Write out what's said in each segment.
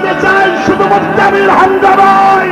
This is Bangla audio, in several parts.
বলতে চাই শুধু মুত্তাবির হামজা নয়,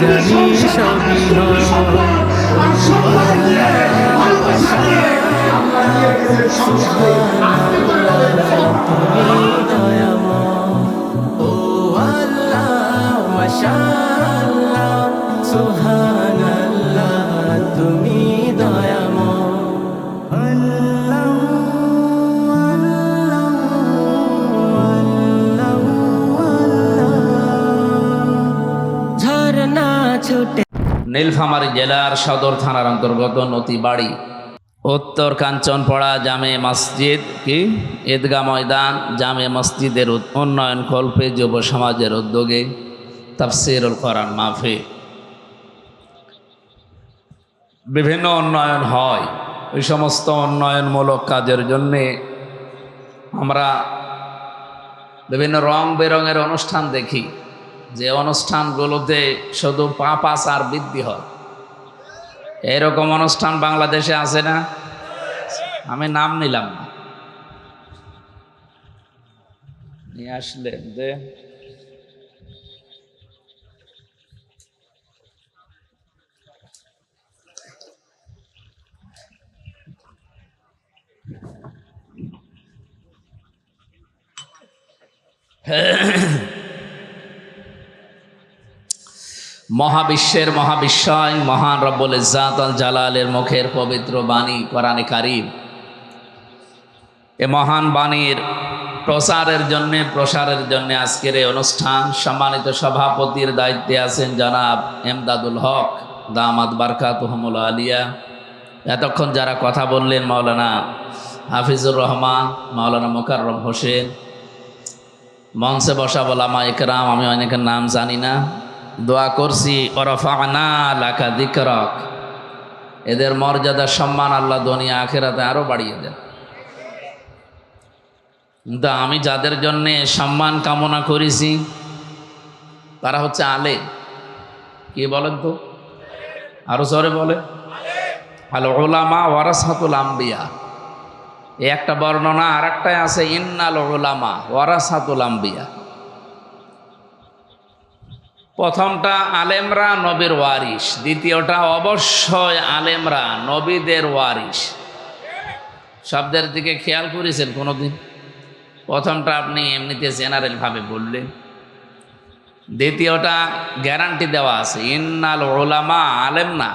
জানি সবই ও আল্লাহ মাশাআল্লাহ সুবহানাল্লাহ তুমি দয়াময় আল্লাহ ঝরনা ছুটে। নীলফামারী জেলার সদর থানার অন্তর্গত নতিবাড়ি উত্তর কাঞ্চনপাড়া জামে মসজিদ কি ঈদগাহ ময়দান জামে মসজিদের উন্নয়ন কল্পে যুব সমাজের উদ্যোগে তাফসীরুল কোরআন মাহফিল। বিভিন্ন উন্নয়ন হয়, ওই সমস্ত উন্নয়নমূলক কাজের জন্যে আমরা বিভিন্ন রং বেরঙের অনুষ্ঠান দেখি, যে অনুষ্ঠানগুলোতে শুধু পাপ আচার বৃদ্ধি হয়। এরকম অনুষ্ঠান বাংলাদেশে আছে না? আমি নাম নিলাম না, নিয়ে আসলেন যে মহাবিশ্বের মহাবিশ্বয় মহান রব্বুল ইজ্জাত আল জালালের মুখের পবিত্র বাণী কোরআনে কারীম, এ মহান বাণীর প্রসারের জন্য আজকের এই অনুষ্ঠান সম্মানিত সভাপতির দায়িত্বে আছেন জনাব এমদাদুল হক দামাত বারকাতুহুমুল আলিয়া। এতক্ষণ যারা কথা বললেন মাওলানা হাফিজুর রহমান, মাওলানা মোকাররম হোসেন, মঞ্চে বসা ওলামা ইকরাম, আমি অনেকের নাম জানি না, দোয়া করছি ওয়ারাফা'না লাকা যিকরাক, এদের মর্যাদা সম্মান আল্লাহ দুনিয়া আখিরাতে আরো বাড়িয়ে দেন। কিন্তু আমি যাদের জন্যে সম্মান কামনা করেছি তারা হচ্ছে আলেম। কি বলেন তো, আরো জোরে বলে, আল উলামা ওয়ারাসাতুল আম্বিয়া। এই একটা বর্ণনা, আর একটাই আছে ইন্নাল উলামা ওয়ারাসাতুল আম্বিয়া। প্রথমটা আলেমরা নবীর ওয়ারিস, দ্বিতীয়টা অবশ্যই আলেমরা নবীদের ওয়ারিস। শব্দের দিকে খেয়াল করেছেন কোনোদিন? প্রথমটা আপনি এমনিতে জেনারেল ভাবে বললেন, দ্বিতীয়টা গ্যারান্টি দেওয়া আছে ইন্নাল উলামা, আলেম না,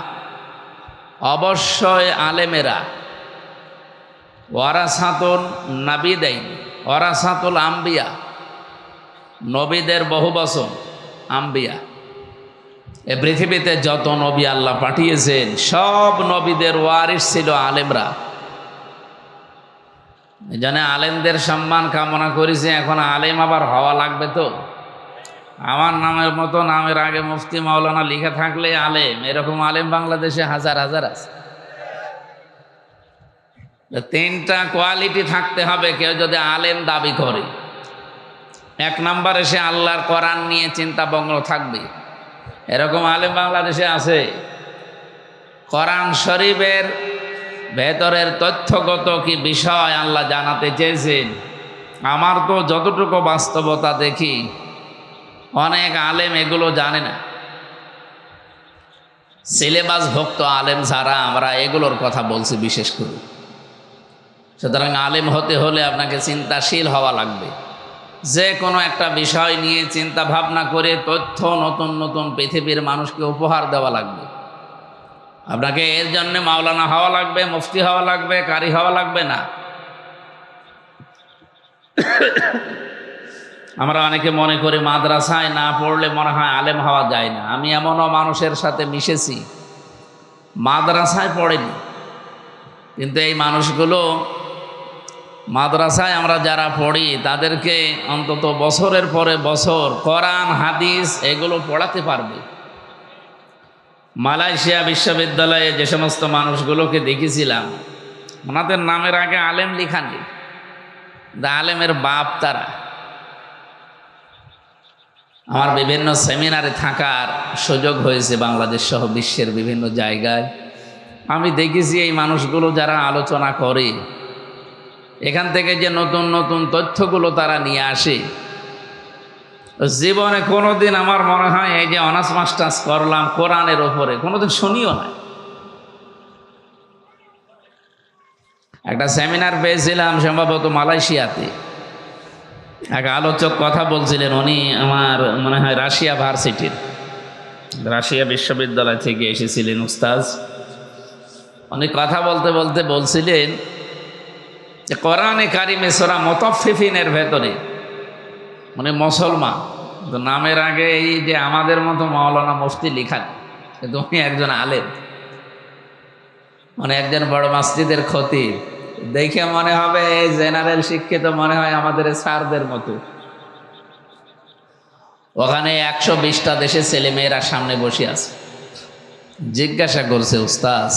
অবশ্যই আলেমেরা, ওয়ারাসাতুল নাবিদাইন ওয়ারাসাতুল আম্বিয়া, নবীদের বহু বচন আম্বিয়া। এ পৃথিবীতে যত নবী আল্লাহ পাঠিয়েছেন সব নবীদের ওয়ারিস ছিল আলেমরা। জানে আলেমদের সম্মান কামনা করেছে। এখন আলেম আবার হওয়া লাগবে তো। আমার নামের মতো নামের আগে মুফতি মাওলানা লিখে থাকলে আলেম, এরকম আলেম বাংলাদেশে হাজার হাজার আছে। তিনটা কোয়ালিটি থাকতে হবে কেউ যদি আলেম দাবি করে। এক নম্বরে সে আল্লাহর কোরআন নিয়ে চিন্তা বঙ্গ থাকবে, এরকম আলেম বাংলাদেশে আছে। কোরআন শরীফের ভেতরের তথ্যগত কি বিষয় আল্লাহ জানাতে চেয়েছেন, আমার তো যতটুকু বাস্তবতা দেখি অনেক আলেম এগুলো জানে না। সিলেবাস ভুক্ত আলেম ছাড়া আমরা এগুলোর কথা বলছি বিশেষ করে। সুতরাং আলেম হতে হলে আপনাকে চিন্তাশীল হওয়া লাগবে, যে কোনো একটা বিষয় নিয়ে চিন্তা ভাবনা করে তথ্য নতুন নতুন পৃথিবীর মানুষকে উপহার দেওয়া লাগবে। আপনাকে এর জন্য মাওলানা হওয়া লাগবে, মুফতি হওয়া লাগবে, কারি হওয়া লাগবে না। আমরা অনেকে মনে করি মাদ্রাসায় না পড়লে মনে হয় আলেম হওয়া যায় না। আমি এমনও মানুষের সাথে মিশেছি মাদ্রাসায় পড়েনি, কিন্তু এই মানুষগুলো মাদ্রাসায় আমরা যারা পড়ি তাদেরকে অন্তত বছরের পরে বছর কোরআন হাদিস এগুলো পড়াতে পারবে। মালয়েশিয়া বিশ্ববিদ্যালয়ে যে সমস্ত মানুষগুলোকে দেখেছিলাম, ওনাদের নামের আগে আলেম লেখা নেই, আলেমের বাপ তারা। আমার বিভিন্ন সেমিনারে থাকার সুযোগ হয়েছে বাংলাদেশ সহ বিশ্বের বিভিন্ন জায়গায়। আমি দেখেছি এই মানুষগুলো যারা আলোচনা করে, এখান থেকে যে নতুন নতুন তথ্যগুলো তারা নিয়ে আসে, জীবনে কোনোদিন আমার মনে হয় এই যে অনার্স মাস্টার্স করলাম কোরআনের ওপরে কোনোদিন শুনিও না। একটা সেমিনার পেয়েছিলাম সম্ভবত মালয়েশিয়াতে, এক আলোচক কথা বলছিলেন, উনি আমার মনে হয় রাশিয়া ভার্সিটির, রাশিয়া বিশ্ববিদ্যালয় থেকে এসেছিলেন উস্তাজ। উনি কথা বলতে বলতে বলছিলেন যে কোরআনে কারিমে সূরা মুতাফফিফিনের ভেতরে, মানে মুসলমান তো নামের আগে এই যে আমাদের মতো মাওলানা মুফতি লেখা নেই, কিন্তু উনি একজন আলেম, মানে একজন বড় মসজিদের খতিব। দেখে মনে হবে এই জেনারেল শিক্ষিত মনে হয় আমাদের স্যারদের মতো। ওখানে 120টা দেশের ছেলে মেয়েরা সামনে বসে আছে। জিজ্ঞাসা করছে, উস্তাজ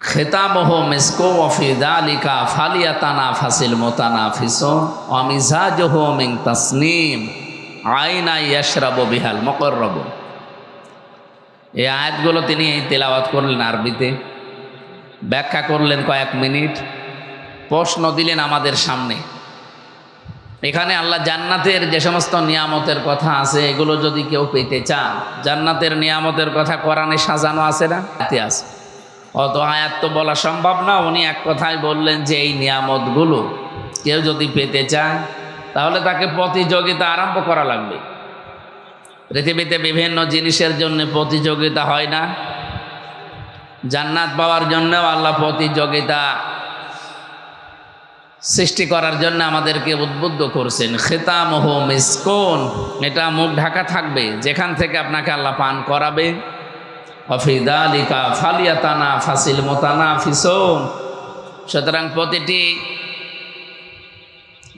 খিতামুহু মিসকু ওয়া ফি যালিকা ফালিয়াতানাফাসিল মুতানাফিসুন ওয়া মিজাজুহু মিন তাসনিম আইনা ইয়াশরাবু বিহাল মুকাররাবুন। এই আয়াতগুলো তিনি তেলাওয়াত করলেন আরবিতে, ব্যাখ্যা করলেন কয়েক মিনিট, প্রশ্ন দিলেন আমাদের সামনে। এখানে আল্লাহ জান্নাতের যে সমস্ত নিয়ামতের কথা আছে এগুলো যদি কেউ পেতে চান, জান্নাতের নিয়ামতের কথা কোরআনে সাজানো আছে না? এতে আছে। অত আয়াত তো বলা সম্ভব না। উনি এক কথায় বললেন যে এই নিয়ামতগুলো কেউ যদি পেতে চায় তাহলে তাকে প্রতিযোগিতা আরম্ভ করা লাগবে। পৃথিবীতে বিভিন্ন জিনিসের জন্য প্রতিযোগিতা হয় না? জান্নাত পাওয়ার জন্যও আল্লাহ প্রতিযোগিতা সৃষ্টি করার জন্য আমাদেরকে উদ্বুদ্ধ করছেন। খিতামুহু মিসকুন, এটা মুখ ঢাকা থাকবে, যেখান থেকে আপনাকে আল্লাহ পান করাবে। ওয়া ফি যালিকা ফালিয়াতানাফাসিল মুতানাফিসুন, সুতরাং প্রতিটি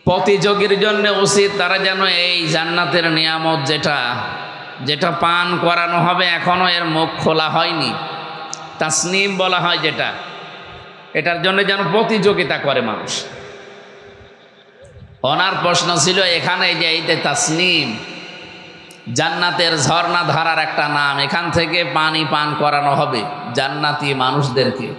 প্রতিযোগীর জন্য উচিত তারা যেন এই জান্নাতের নিয়ামত যেটা পান করানো হবে এখনো এর মুখ খোলা হয়নি, তাসনিম বলা হয় যেটা, এটার জন্য যেন প্রতিযোগিতা করে মানুষ। ওনার প্রশ্ন ছিল এখানে যে এইতে তাসনিম জান্নাতের ঝর্ণা ধারার একটা নাম, এখান থেকে পানি পান করানো হবে জান্নাতি মানুষদেরকে।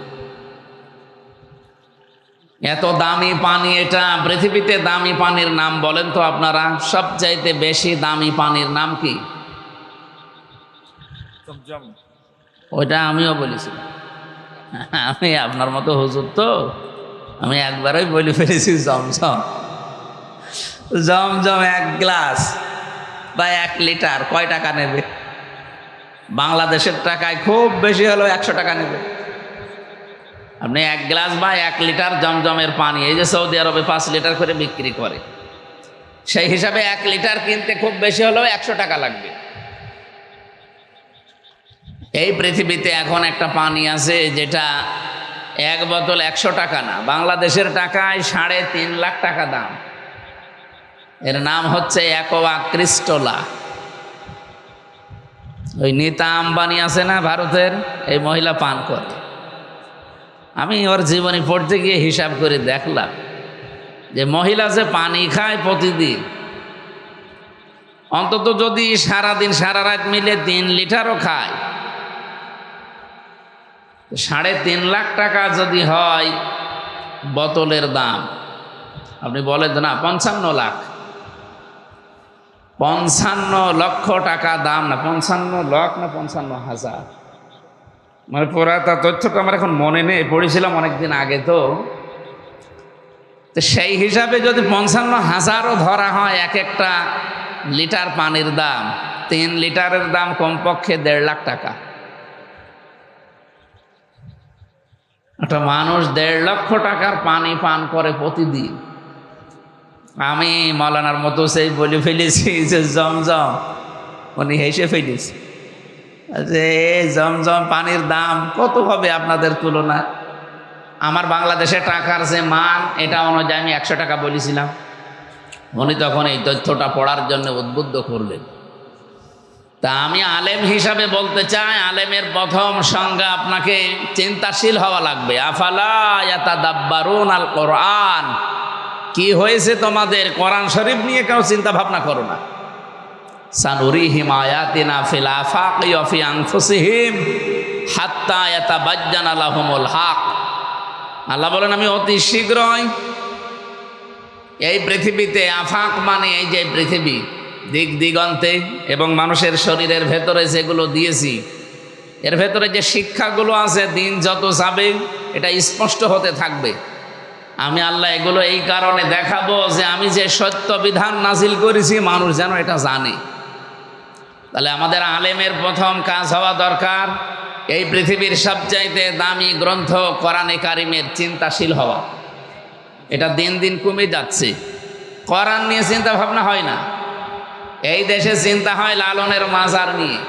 এত দামি পানি, এটা পৃথিবীতে দামি পানির নাম বলেন তো আপনারা? সবচাইতে বেশি দামি পানির নাম কি? ওইটা আমিও বলেছিলাম। আমি আপনার মতো হুজুর তো, আমি একবারই বলে ফেলেছি জমজম। জমজম 1 গ্লাস বা 1 লিটার কয় টাকা নেবে? বাংলাদেশের টাকায় খুব বেশি হলো 100 টাকা নেবে। আপনি 1 গ্লাস বা 1 লিটার জমজমের পানি, এই যে সৌদি আরবে 5 লিটার করে বিক্রি করে, সেই হিসাবে 1 লিটার কিনতে খুব বেশি হলেও 100 টাকা লাগবে। এই পৃথিবীতে এখন একটা পানি আছে যেটা 1 বোতল 100 টাকা না, বাংলাদেশের টাকায় 3.5 লাখ টাকা দাম। এর নাম হচ্ছে অ্যাকোয়া ক্রিস্টোলা। ওই নীতা আম্বানি আছে না ভারতের, এই মহিলা পান করে। আমি ওর জীবনী পড়তে গিয়ে হিসাব করে দেখলাম যে মহিলা যে পানি খায় প্রতিদিন, অন্তত যদি সারাদিন সারা রাত মিলে 3 লিটারও খায়, 3.5 লাখ টাকা যদি হয় বোতলের দাম, আপনি বলেন না 55 লাখ, 55 লক্ষ টাকা দাম, না 55 লাখ না 55,000, মানে পুরাটা তথ্যটা আমার এখন মনে নেই, পড়েছিলাম অনেকদিন আগে। তো সেই হিসাবে যদি 55,000ও ধরা হয় এক একটা লিটার পানির দাম, 3 লিটারের দাম কমপক্ষে 1.5 লাখ টাকা। একটা মানুষ 1.5 লক্ষ টাকার পানি পান করে প্রতিদিন। আমি মৌলানার মতো সেই বলে ফেলেছি যে জমজম, উনি হেসে ফেলেছি যে জমজম পানির দাম কত হবে আপনাদের তুলনায়? আমার বাংলাদেশে টাকার যে মান এটা অনুযায়ী আমি 100 টাকা বলেছিলাম। উনি তখন এই তথ্যটা পড়ার জন্য উদ্বুদ্ধ করলেন। তা আমি আলেম হিসাবে বলতে চাই, আলেমের প্রথম সংজ্ঞা আপনাকে চিন্তাশীল হওয়া লাগবে। আফালা ইয়াতাদাব্বারুন আল কোরআন, কি হয়েছে তোমাদের? কোরআন শরীফ নিয়ে কেউ চিন্তা ভাবনা করো না। সানুরিহিম আয়াতিনা ফিল আফাকি ওয়া ফি আনফুসিহিম হাত্তা ইয়াতাবাজ্জানা লাহুমুল হক। আল্লাহ বলেন আমি অতি শীঘ্রই এই পৃথিবীতে, আফাক মানে এই যে পৃথিবী, দিক দিগন্তে এবং মানুষের শরীরের ভেতরে যেগুলো দিয়েছি, এর ভেতরে যে শিক্ষাগুলো আছে, দিন যত যাবে এটা স্পষ্ট হতে থাকবে। আমি আল্লাহ এগুলো এই কারণে দেখাবো যে আমি যে সত্য বিধান নাজিল করেছি মানুষ যেন এটা জানে। তাহলে আমাদের আলেমের প্রথম কাজ হওয়া দরকার এই পৃথিবীর সবচাইতে দামি গ্রন্থ কোরআনে কারিমের চিন্তাশীল হওয়া। এটা দিন দিন কমে যাচ্ছে। কোরআন নিয়ে চিন্তা ভাবনা হয় না। এই দেশে চিন্তা হয় লালনের মাজার নিয়ে।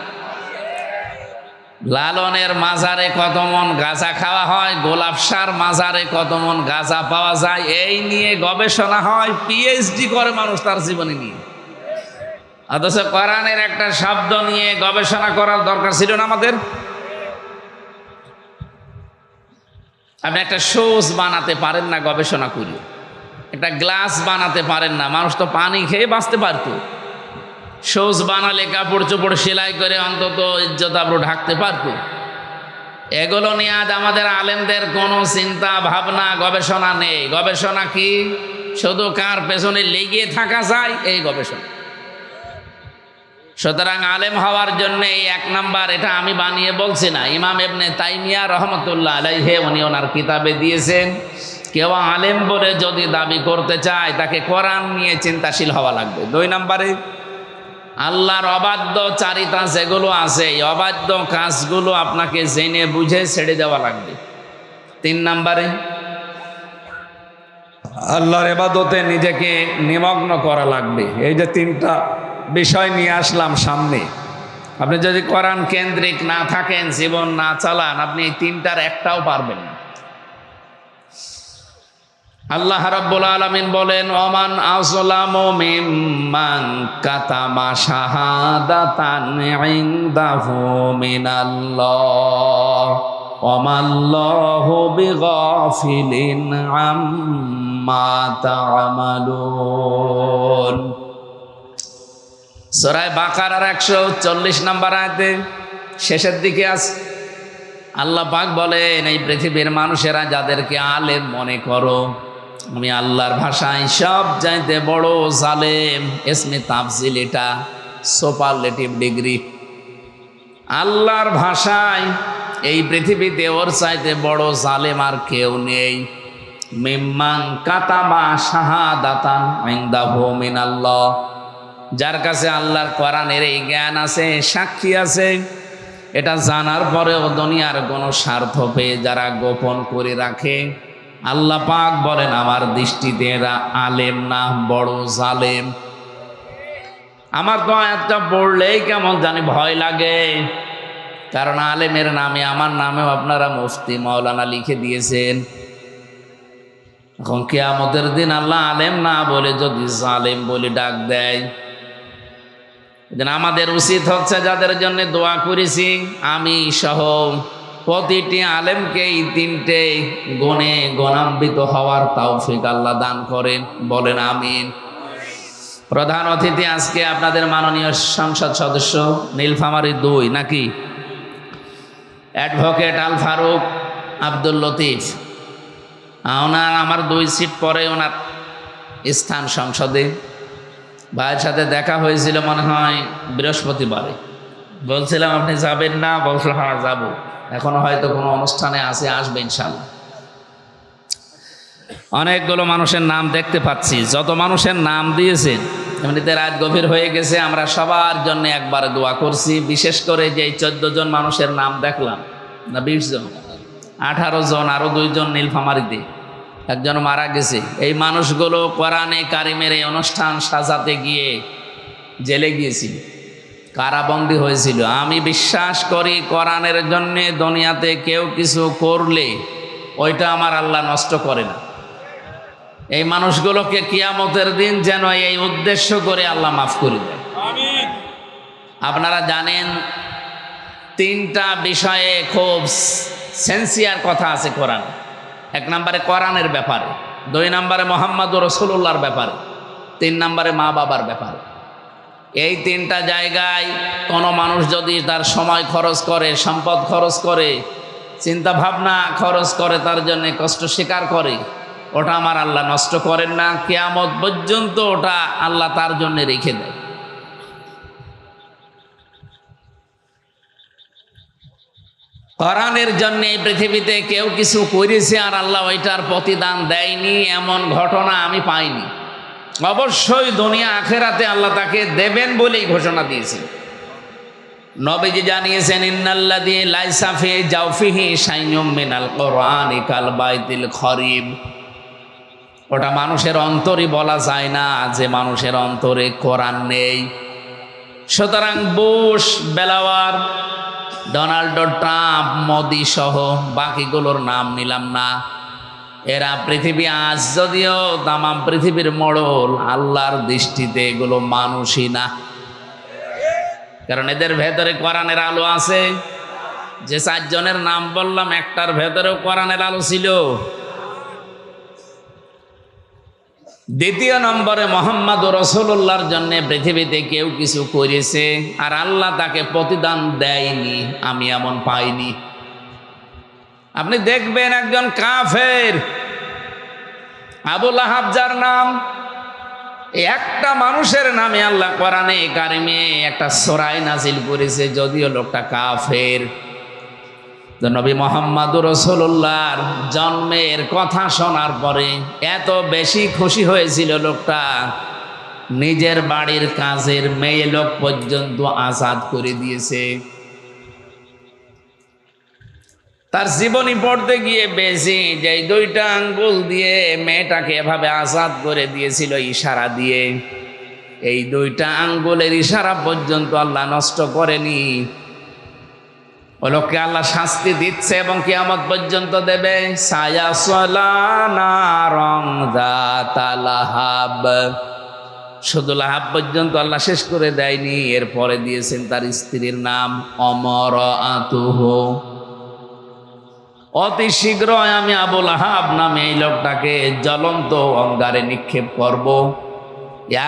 লালনের মাজারে কত মন গাঁজা খাওয়া হয়, গোলাপসার মাজারে কত মন গাঁজা পাওয়া যায়, এই নিয়ে গবেষণা হয়। পিএইচডি করে মানুষ তার জীবনে নিয়ে। অথচ কোরআনের একটা শব্দ নিয়ে গবেষণা করার দরকার ছিল না আমাদের? আপনি একটা শোজ বানাতে পারেন না গবেষণা করি, একটা গ্লাস বানাতে পারেন না, মানুষ তো পানি খেয়ে বাঁচতে পারতো। শোজ বানালে কাপড় চোপড় সেলাই করে অন্তত ইজ্জত আবরু ঢাকতে পারতো। এগুলো নিয়ে আজ আমাদের আলেমদের কোনো চিন্তা ভাবনা গবেষণা নেই। গবেষণা কি? শুধু কার পেছনে লেগে থাকা যায় এই গবেষণা। সুতরাং আলেম হওয়ার জন্য এই 1 নাম্বার, এটা আমি বানিয়ে বলছি না, ইমাম ইবনে তাইমিয়া রহমতুল্লাহ আলাইহি উনি ওনার কিতাবে দিয়েছেন। কেউ আলেম বলে যদি দাবি করতে চায় তাকে কোরআন নিয়ে চিন্তাশীল হওয়া লাগবে। 2 নম্বরে আল্লাহর অবাধ্য চারিতা যেগুলো আছে, এই অবাধ্য কাজগুলো আপনাকে জেনে বুঝে ছেড়ে দেওয়া লাগবে। 3 নম্বরে আল্লাহর ইবাদতে নিজেকে নিমগ্ন করা লাগবে। এই যে 3টা বিষয় নিয়ে আসলাম সামনে, আপনি যদি কোরআন কেন্দ্রিক না থাকেন, জীবন না চালান, আপনি এই 3টার একটাও পারবেন না। আল্লাহ রাব্বুল আলামিন বলেন ওমান আযলামু মিম্মান কাতামা শাহাদাতান ইনদাহু মিনাল্লাহ ওয়ামাল্লাহু বিগাফিলিন আম্মা তা'মালুন। সূরা বাকারার 140 নম্বর আয়াতে শেষের দিকে আছে আল্লাহ পাক বলেন এই পৃথিবীর মানুষেরা যাদেরকে আলেম মনে করো, আমি আল্লাহর ভাষায় সব চাইতে বড় জালেম। ইসমে তাফজিল, এটা সুপারলেটিভ ডিগ্রি। আল্লাহর ভাষায় এই পৃথিবীতে ওর চাইতে বড় জালেম আর কেউ নেই। মিম্মান কাতাবা শাহাদাতান ইনদাহু মিনাল্লাহ, যার কাছে আল্লাহর কোরআনের এই জ্ঞান আছে, সাক্ষী আছে, এটা জানার পরেও দুনিয়ার কোনো স্বার্থ পেয়ে যারা গোপন করে রাখে, আল্লাহ পাক বলেন আমার দৃষ্টিতে এরা আলেম না, বড় জালেম। আমার তো আয়াতটা পড়লেই কেমন জানি ভয় লাগে, কারণ আলেমের নামে, আমার নামেও আপনারা মুফতি মাওলানা লিখে দিয়েছেন। এখন কিয়ামতের দিন আল্লাহ আলেম না বলে যদি জালেম বলে ডাক দেয়, আমাদের উচিত হচ্ছে যাদের জন্য দোয়া করেছি আমি সহ প্রতিটি আলেমকে এই 3টে গুণে গুণান্বিত হওয়ার তৌফিক আল্লাহ দান করেন, বলেন আমিন। প্রধান অতিথি আজকে আপনাদের মাননীয় সংসদ সদস্য নীলফামারী 2 নাকি অ্যাডভোকেট আল ফারুক আব্দুল লতিফ। ওনার আমার 2 সিট পরে ওনার স্থান সংসদে। ভাইয়ের সাথে দেখা হয়েছিল মনে হয় বৃহস্পতিবারে, বলছিলাম আপনি যাবেন না, বলছিলাম হ্যাঁ যাবো, এখনো হয়তো কোনো অনুষ্ঠানে আছে, আসবে ইনশাল্লাহ। অনেকগুলো মানুষের নাম দেখতে পাচ্ছি, যত মানুষের নাম দিয়েছেন এমনিতে রাত গভীর হয়ে গেছে, আমরা সবার জন্য একবার দোয়া করছি। বিশেষ করে যে 14 জন মানুষের নাম দেখলাম, না 20 জন, 18 জন, আরো 2 জন নীলফামারীতে, একজন মারা গেছে। এই মানুষগুলো কোরআনে কারিমের এই অনুষ্ঠান সাজাতে গিয়ে জেলে গিয়েছিল, কারাবন্দী হয়েছিল। আমি বিশ্বাস করি কোরআনের জন্যে দুনিয়াতে কেউ কিছু করলে ওইটা আমার আল্লাহ নষ্ট করে না। এই মানুষগুলোকে কিয়ামতের দিন যেন এই উদ্দেশ্য করে আল্লাহ মাফ করে দেয়। আপনারা জানেন 3টা বিষয়ে খুব সেন্সিয়ার কথা আছে কোরআন। 1 নম্বরে কোরআনের ব্যাপারে, 2 নম্বরে মুহাম্মদুর রাসূলুল্লাহর ব্যাপারে, 3 নম্বরে মা বাবার ব্যাপারে। এই 3টা জায়গায় কোনো মানুষ যদি তার সময় খরচ করে, সম্পদ খরচ করে, চিন্তা ভাবনা খরচ করে, তার জন্য কষ্ট স্বীকার করে, ওটা আমার আল্লাহ নষ্ট করেন না। কিয়ামত পর্যন্ত ওটা আল্লাহ তার জন্য রেখে দেয়। কোরআনের জন্য এই পৃথিবীতে কেউ কিছু করেছে আর আল্লাহ ওইটার প্রতিদান দেয়নি, এমন ঘটনা আমি পাইনি। অবশ্যই দুনিয়া আখেরাতে আল্লাহ তাকে দেবেন বলেই ঘোষণা দিয়েছেন। নবীজি জানিয়েছেন, ইন্নাল্লাযী লাইসা ফি জাওফিহি শাইউম মিনাল কোরআনি কাল বাইতিল খরিব। ওটা মানুষের অন্তরই বলা যায় না যে মানুষের অন্তরে কোরআন নেই। সুতরাং বুশ, বেলাওয়ার, ডোনাল্ড ট্রাম্প, মোদি সহ বাকিগুলোর নাম নিলাম না, এরা পৃথিবী আজ যদিও তাম পৃথিবীর মোড়ল, আল্লাহর দৃষ্টিতে এগুলো মানুষই না। কারণ এদের ভেতরে কোরআনের আলো আছে। যে 4 জনের নাম বললাম, একটার ভেতরেও কোরআনের আলো ছিল। 2 নম্বরে মুহাম্মদুর রাসূলুল্লাহর জন্য পৃথিবীতে কেউ কিছু করেছে আর আল্লাহ তাকে প্রতিদান দেয়নি, আমি এমন পাইনি। আপনি দেখবেন একজন কাফের, আবু লাহাব যার নাম, একটা মানুষের নামে আল্লাহ কোরআনে কারিমে একটা সূরা নাজিল করেছে, যদিও লোকটা কাফের। নবী মুহাম্মদুর রাসূলুল্লাহর জন্মের কথা শোনার পরে এত বেশি খুশি হয়েছিল লোকটা, নিজের বাড়ির কাজের মেয়ে লোক পর্যন্ত আজাদ করে দিয়েছে। তার জীবনী পড়তে গিয়ে বেশি যে 2টা আঙ্গুল দিয়ে মেয়েটাকে এভাবে আজাদ করে দিয়েছিল ইশারা দিয়ে, এই 2টা আঙ্গুলের ইশারা পর্যন্ত আল্লাহ নষ্ট করেনি। ওই লোককে আল্লাহ শাস্তি দিচ্ছে এবং কিয়ামত পর্যন্ত দেবে। সায়াসলা নারং যাতা লাহাব, শুধু লাহাব পর্যন্ত আল্লাহ শেষ করে দেয়নি, এরপরে দিয়েছেন তার স্ত্রীর নাম অমরাতুহু। অতি শীঘ্রই আমি আবু লাহাব নামে এই লোকটাকে জ্বলন্ত অঙ্গারে নিক্ষেপ করব।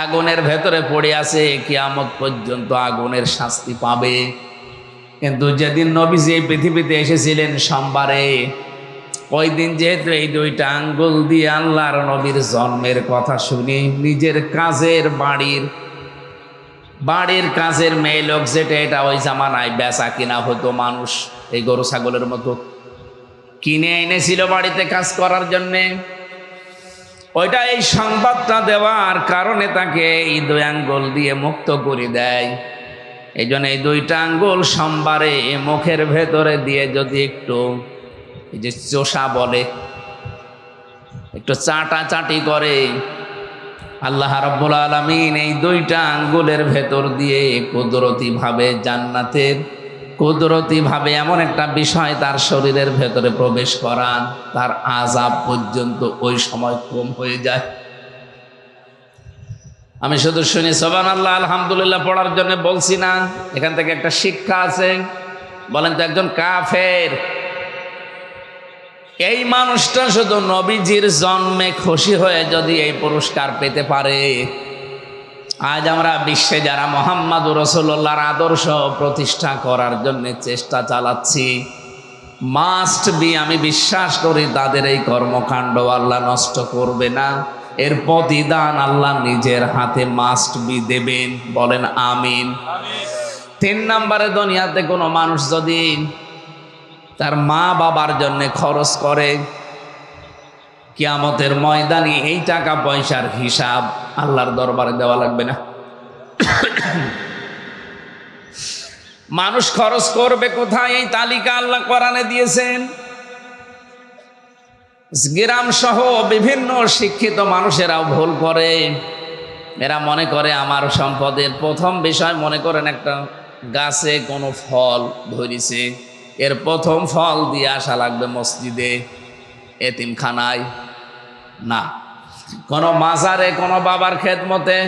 আগুনের ভেতরে পড়ে আছে, কিয়ামত পর্যন্ত আগুনের শাস্তি পাবে। কিন্তু যেদিন নবীজি এই পৃথিবীতে এসেছিলেন সোমবারে, ওই দিন যেহেতু এই 2টা আঙ্গুল দিয়ে আল্লাহর নবীর জন্মের কথা শুনি, নিজের কাজের বাড়ির কাজের মেয়ে লোক, যেটা এটা ওই জামানায় বেচা কিনা হতো, মানুষ এই গরু ছাগলের মতো কিনে এনেছিল বাড়িতে কাজ করার জন্যে, ওইটা এই সংবাদটা দেওয়ার কারণে তাকে এই 2 আঙ্গুল দিয়ে মুক্ত করে দেয়। এই জন্য এই 2টা আঙ্গুল সোমবারে মুখের ভেতরে দিয়ে যদি একটু, এই যে চোষা বলে, একটু চাটাচাটি করে, আল্লাহ রাব্বুল আলামিন এই 2টা আঙ্গুলের ভেতর দিয়ে কুদরতিভাবে জান্নাতের কুদরতিভাবে এমন একটা বিষয় তার শরীরের ভেতরে প্রবেশ করান, তার আযাব পর্যন্ত ওই সময় কম হয়ে যায়। আমি শুধু শুনি সুবহানাল্লাহ আলহামদুলিল্লাহ পড়ার জন্য বলছি না, এখান থেকে একটা শিক্ষা আছে। বলেন তো, একজন কাফের, এই মানুষটা শুধু নবীজির জন্মে খুশি হয়ে যদি এই পুরস্কার পেতে পারে, আজ আমরা বিশ্বে যারা মুহাম্মদুর রাসূলুল্লাহর আদর্শ প্রতিষ্ঠা করার জন্য চেষ্টা চালাচ্ছি, মাস্ট বি, আমি বিশ্বাস করি তাদের এই কর্মকাণ্ড আল্লাহ নষ্ট করবে না, এর প্রতিদান আল্লাহ নিজের হাতে মাস্ট বি দেবেন। বলেন আমিন। 3 নম্বরে, দুনিয়াতে কোনো মানুষ যদি তার মা বাবার জন্য খরচ করে, কিয়ামতের ময়দানে এই টাকা পয়সার হিসাব আল্লাহর দরবারে দেওয়া লাগবে না। মানুষ খরচ করবে কোথায়, এই তালিকা আল্লাহ কোরআনে দিয়েছেন। গ্রাম সহ বিভিন্ন শিক্ষিত মানুষেরাও ভুল করে। এরা মনে করে আমার সম্পদের প্রথম বিষয়, মনে করেন একটা গাছে কোনো ফল ধরেছে, এর প্রথম ফল দিয়ে আসা লাগবে মসজিদে। এতিমখানায় না, কোন মাজারে, কোন বাবার খেদমতে।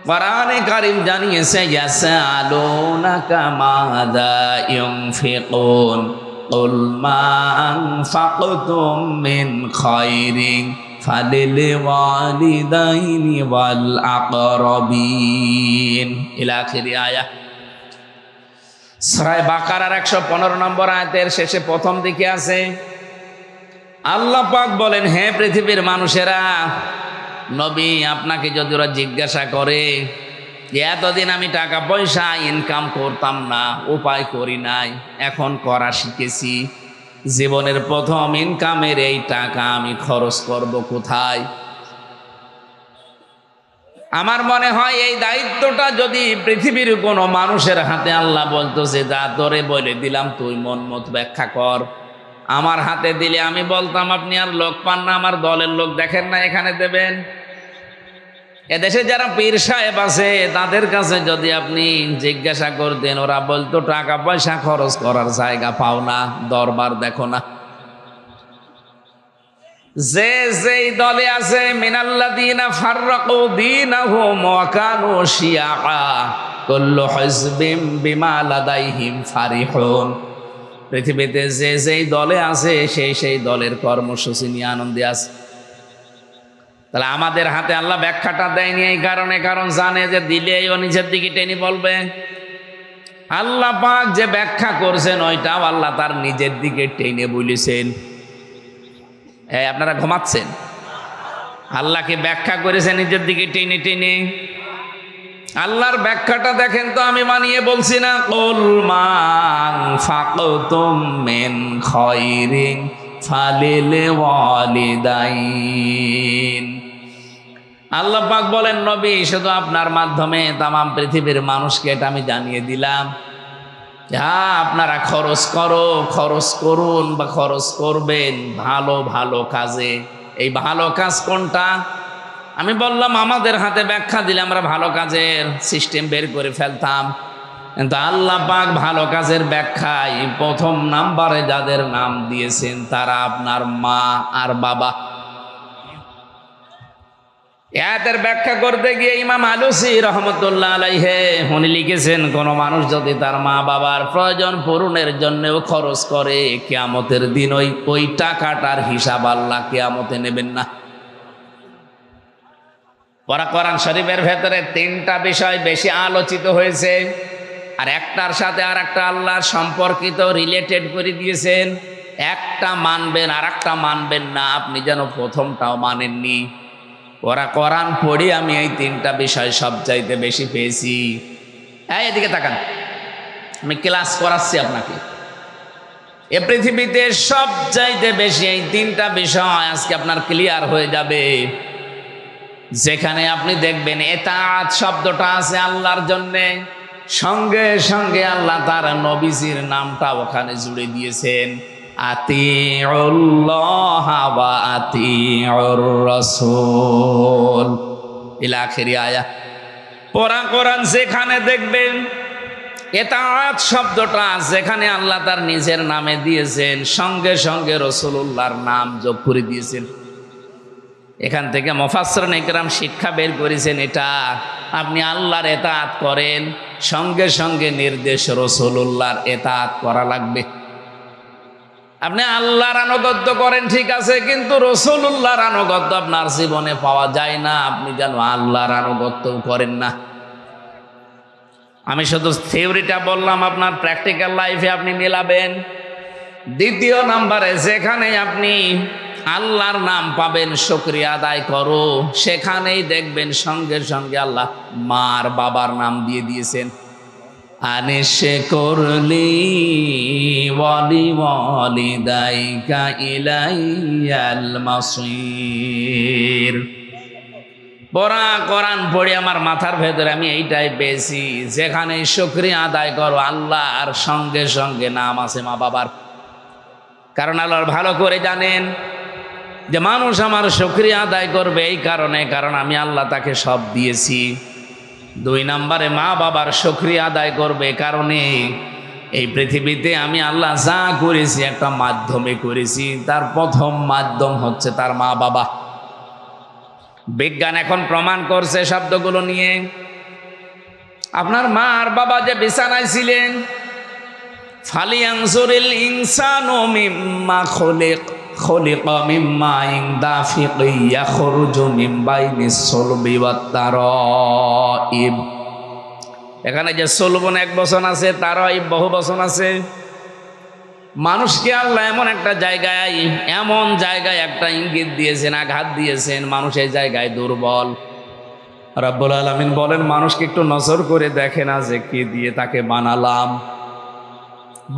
কোরআনে কারীম জানিয়েছে ইয়াসআলুনাকা মাযা ইউনফিকুন কুল মা আনফাকতুম মিন খায়রিন ফালিল ওয়ালিদাইনি ওয়াল আকরাবিন ইলা আখিরি আয়াত। সূরা বাকারার 115 নম্বর আয়াতের শেষে প্রথম দিকে আছে, আল্লাহ পাক বলেন, হে পৃথিবীর মানুষেরা, নবী আপনাকে যদি ওরা জিজ্ঞাসা করে এতদিন আমি টাকা পয়সা ইনকাম করতাম না, উপায় করি নাই, এখন করা শিখেছি, জীবনের প্রথম ইনকামের এই টাকা আমি খরচ করব কোথায়? আমার মনে হয় এই দায়িত্বটা যদি পৃথিবীর কোনো মানুষের হাতে আল্লাহ বলতো যে যা তোরে বলে দিলাম তুই মন মত ব্যাখ্যা কর, আমার হাতে দিলে আমি বলতাম আপনি আর লোক পান না, আমার দলের লোক দেখেন না, এখানে দেবেন। এদেশে যারা পীর সাহেব আছে তাদের কাছে যদি আপনি জিজ্ঞাসা করতেন, ওরা বলতো টাকা পয়সা খরচ করার জায়গা পাও না, দরবার দেখো না। যে যেই দলে আছে মিনাল্লাযীনা ফাররাকু দীনাহুম ওয়া কানু শিয়া কুল্লু হিজবিম বিমা লাদাইহিম ফারিহুন, পৃথিবীতে যে যেই দলে আছে সেই দলের কর্মসূচি নিয়ে আনন্দে আছে। তাহলে আমাদের হাতে আল্লাহ ব্যাখ্যাটা দেয়নি এই কারণে, কারণ জানে যে দিলে ও নিজের দিকে টেনে বলবে। আল্লাহ পাক যে ব্যাখ্যা করছেন ওইটাও আল্লাহ তার নিজের দিকে টেনে বলেছেন। আপনারা ঘুমাচ্ছেন? আল্লাহকে ব্যাখ্যা করেছে নিজের দিকে টেনে টেনে। আল্লাহর ব্যাখ্যাটা দেখেন তো, আমি বানিয়ে বলছি না। কুল মা আনফাকতুম মিন খায়রিন ফালিল ওয়ালিদাইন। আল্লাহ পাক বলেন, নবী শুধু আপনার মাধ্যমে তামাম পৃথিবীর মানুষকে এটা আমি জানিয়ে দিলাম, হ্যাঁ আপনারা খরচ করুন বা খরচ করবেন ভালো ভালো কাজে। এই ভালো কাজ কোনটা? আমি বললাম আমাদের হাতে ব্যাখ্যা দিলে আমরা ভালো কাজের সিস্টেম বের করে ফেলতাম, কিন্তু আল্লাহ পাক ভালো কাজের ব্যাখ্যায় প্রথম নাম্বারে যাদের নাম দিয়েছেন তারা আপনার মা আর বাবা। এর ব্যাখ্যা করতে গিয়ে ইমাম আলুসি রহমতুল্লাহ আলাইহি উনি লিখেছেন, কোন মানুষ যদি তার মা বাবার প্রয়োজন পূরণের জন্যও খরচ করে, কিয়ামতের দিন ওই টাকাটার হিসাব আল্লাহ কিয়ামতে নেবেন না। কোরআন শরীফের ভেতরে 3টা বিষয় বেশি আলোচিত হয়েছে, আর একটার সাথে আর একটা আল্লাহর সম্পর্কিত রিলেটেড করে দিয়েছেন। একটা মানবেন আর একটা মানবেন না, আপনি যেন প্রথমটাও মানেননি। কোরআন পড়ি আমি এই 3টা বিষয় সবচাইতে বেশি পেয়েছি। এদিকে তাকান, আমি ক্লাস করাচ্ছি আপনাকে। এ পৃথিবীতে সবচাইতে বেশি এই 3টা বিষয় আজকে আপনার ক্লিয়ার হয়ে যাবে। যেখানে আপনি দেখবেন এতাআত শব্দটা আছে আল্লাহর জন্যে, সঙ্গে সঙ্গে আল্লাহ তার নবীজির নামটা ওখানে জুড়ে দিয়েছেন, আতিউল্লাহ ওয়া আতিউর রাসূল ইলা আখিরি আয়াত। কোরআন যেখানে দেখবেন এতাআত শব্দটা যেখানে আল্লাহ তার নিজের নামে দিয়েছেন, সঙ্গে সঙ্গে রাসূলুল্লাহর নাম যোগ করে দিয়েছেন। এখান থেকে মুফাসসিরিন ইকরাম শিক্ষা বের করেছেন, এটা আপনি আল্লাহর এতাআত করেন, সঙ্গে সঙ্গে নির্দেশ রাসূলুল্লাহর এতাআত করা লাগবে। আপনি আল্লাহর আনুগত্য করেন ঠিক আছে, কিন্তু রাসূলুল্লাহর আনুগত্য আপনার জীবনে পাওয়া যায় না, আপনি যেন আল্লাহর আনুগত্য করেন না। আমি শুধু থিওরিটা বললাম, আপনার প্র্যাকটিক্যাল লাইফে আপনি মেলাবেন। দ্বিতীয় নাম্বারে যেখানে আপনি আল্লাহর নাম পাবেন শুকরিয়া আদায় করো, সেখানেই দেখবেন সঙ্গে সঙ্গে আল্লাহ মার বাবার নাম দিয়ে দিয়েছেন। আনিশে করলি ওয়ালি ওয়ালিদাইকা ইলাইয়াল মাসির। কোরআন পড়ে আমার মাথার ভেতরে আমি এইটাই পেয়েছি, যেখানে শুকরিয়া আদায় করো আল্লাহ আর সঙ্গে সঙ্গে নাম আছে মা বাবার। কারণ আল্লাহ ভালো করে জানেন যে মানুষ আমার শুকরিয়া আদায় করবে এই কারণে, কারণ আমি আল্লাহ তাকে সব দিয়েছি। 2 নম্বরে মা বাবার শুকরিয়া আদায় করবে কারণে এই পৃথিবীতে আমি আল্লাহ যা করেছি একটা মাধ্যমে করেছি। তার প্রথম মাধ্যম হচ্ছে তার মা বাবা। বিজ্ঞান এখন প্রমাণ করছে শব্দগুলো নিয়ে। আপনার মা আর বাবা যে বিছানায় ছিলেন, ফালিয়ানজুরিল ইনসানু মিম্মা খুলিকা মিম্মা ইন দাফিকি ইয়াখরুজু মিন বাইনিস সুলবি ওয়াত তারাইব। এখানে যে সুলবন এক বচন আছে, তারাইব বহু বচন আছে। মানুষকে আল্লাহ এমন জায়গায় একটা ইঙ্গিত দিয়েছেন, আঘাত দিয়েছেন, মানুষ এই জায়গায় দুর্বল। রব্বুল আলামিন বলেন, মানুষকে একটু নজর করে দেখে না যে কি দিয়ে তাকে বানালাম।